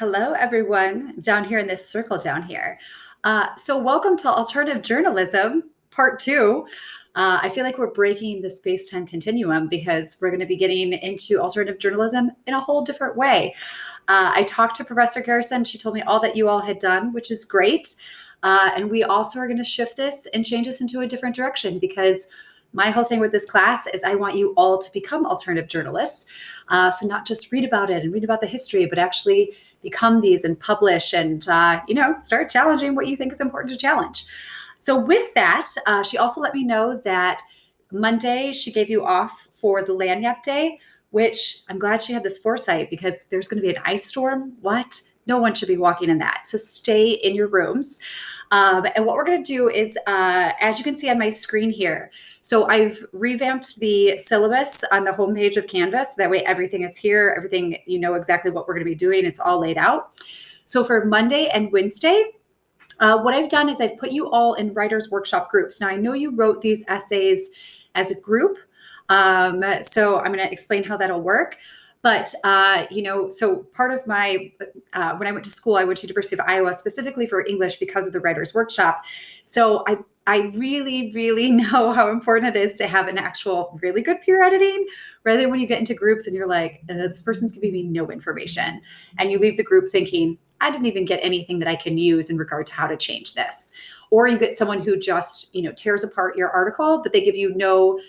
Hello, everyone down here in this circle down here. So welcome to Alternative Journalism, part two. I feel like we're breaking the space-time continuum because we're going to be getting into alternative journalism in a whole different way. I talked to Professor Garrison. She told me all that you all had done, which is great. And we also are going to shift this and change this into a different direction because my whole thing with this class is I want you all to become alternative journalists. So not just read about it and read about the history, but actually become these and publish and, start challenging what you think is important to challenge. So with that, she also let me know that Monday she gave you off for the Lagniappe Day, which I'm glad she had this foresight because there's going to be an ice storm. What? No one should be walking in that. So stay in your rooms. And what we're going to do is, as you can see on my screen here, so I've revamped the syllabus on the homepage of Canvas. That way everything is here, everything, you know exactly what we're going to be doing. It's all laid out. So for Monday and Wednesday, what I've done is I've put you all in writers workshop groups. Now I know you wrote these essays as a group. So I'm going to explain how that'll work. But, so part of my, when I went to school, I went to University of Iowa specifically for English because of the writer's workshop. So I really, really know how important it is to have an actual really good peer editing rather than when you get into groups and you're like, this person's giving me no information. And you leave the group thinking, I didn't even get anything that I can use in regard to how to change this. Or you get someone who just, tears apart your article, but they give you no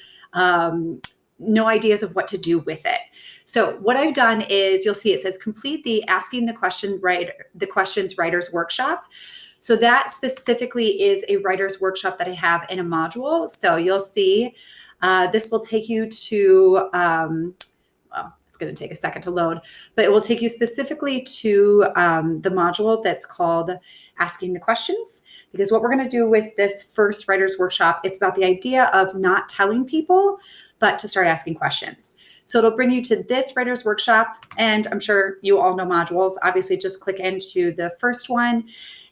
ideas of what to do with it. So what I've done is you'll see it says complete the asking the questions writers workshop. So that specifically is a writers workshop that I have in a module. So you'll see this will take you to, it's going to take a second to load, but it will take you specifically to the module that's called asking the questions. Because what we're going to do with this first writers workshop, it's about the idea of not telling people, but to start asking questions. So it'll bring you to this writer's workshop, and I'm sure you all know modules. Obviously, just click into the first one,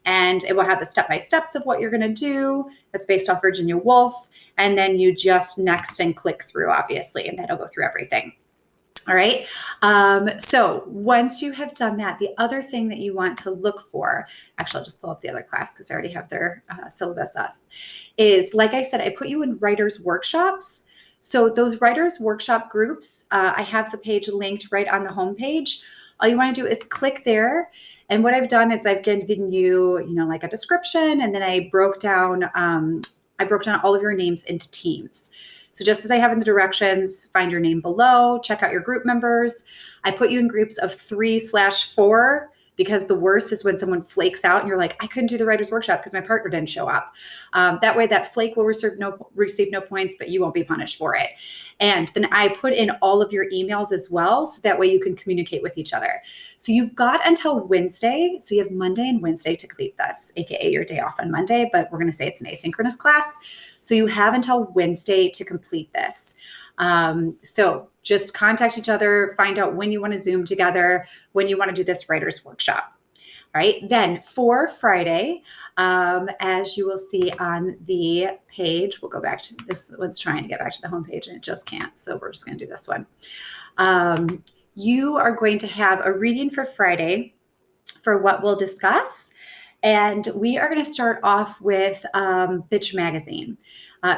and it will have the step-by-steps of what you're going to do. That's based off Virginia Woolf, and then you just next and click through, obviously, and that'll go through everything. All right. So once you have done that, the other thing that you want to look for, actually, I'll just pull up the other class because I already have their syllabus up, is, like I said, I put you in writers workshops. So those writers workshop groups, I have the page linked right on the homepage. All you want to do is click there. And what I've done is I've given you, like a description, and then I broke down all of your names into teams. So just as I have in the directions, find your name below, check out your group members. I put you in groups of 3/4 because the worst is when someone flakes out and you're like, I couldn't do the writer's workshop because my partner didn't show up. That way that flake will receive no points, but you won't be punished for it. And then I put in all of your emails as well, so that way you can communicate with each other. So you've got until Wednesday. So you have Monday and Wednesday to complete this, AKA your day off on Monday, but we're going to say it's an asynchronous class. So you have until Wednesday to complete this. So just contact each other, find out when you want to Zoom together, when you want to do this writer's workshop. All right. Then for Friday, as you will see on the page, we'll go back to this. One's trying to get back to the homepage and it just can't. So we're just going to do this one. You are going to have a reading for Friday for what we'll discuss. And we are going to start off with Bitch Magazine.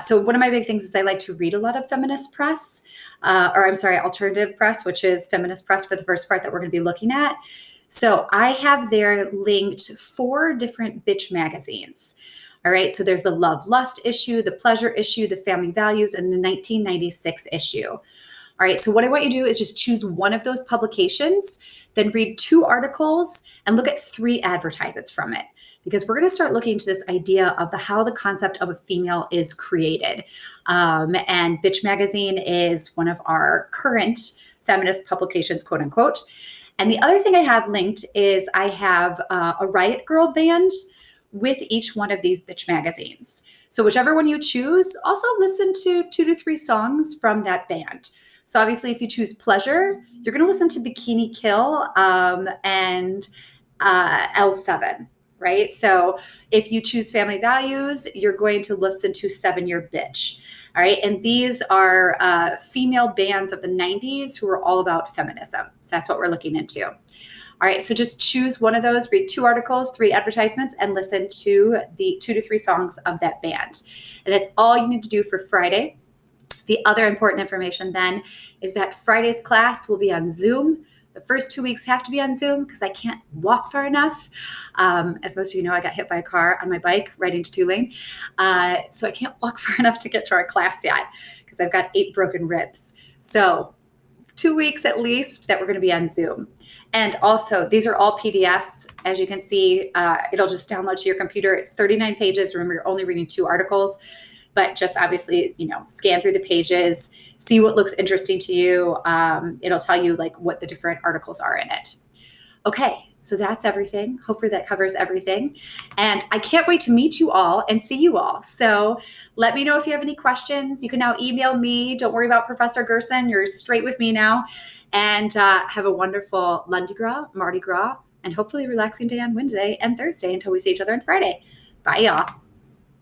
So one of my big things is I like to read a lot of feminist press, alternative press, which is feminist press for the first part that we're going to be looking at. So I have there linked 4 different bitch magazines. All right. So there's the Love Lust issue, the Pleasure issue, the Family Values, and the 1996 issue. All right. So what I want you to do is just choose one of those publications, then read 2 articles and look at 3 advertisements from it. Because we're going to start looking into this idea of how the concept of a female is created. And Bitch Magazine is one of our current feminist publications, quote unquote. And the other thing I have linked is I have a Riot Girl band with each one of these Bitch Magazines. So whichever one you choose, also listen to 2 to 3 songs from that band. So obviously, if you choose Pleasure, you're going to listen to Bikini Kill and L7. Right? So if you choose Family Values, you're going to listen to 7 Year Bitch. All right. And these are female bands of the 90s who are all about feminism. So that's what we're looking into. All All right, so just choose one of those, read 2 articles, 3 advertisements, and listen to the 2 to 3 songs of that band. And that's all you need to do for Friday. The other important information then is that Friday's class will be on Zoom. The first 2 weeks have to be on Zoom because I can't walk far enough. As most of you know, I got hit by a car on my bike riding to Tulane. So I can't walk far enough to get to our class yet because I've got 8 broken ribs. So 2 weeks at least that we're going to be on Zoom. And also, these are all PDFs. As you can see, it'll just download to your computer. It's 39 pages. Remember, you're only reading 2 articles. But just obviously, scan through the pages, see what looks interesting to you. It'll tell you like what the different articles are in it. Okay, so that's everything. Hopefully that covers everything. And I can't wait to meet you all and see you all. So let me know if you have any questions. You can now email me. Don't worry about Professor Gerson. You're straight with me now. And have a wonderful Lundi Gras, Mardi Gras, and hopefully a relaxing day on Wednesday and Thursday until we see each other on Friday. Bye, y'all.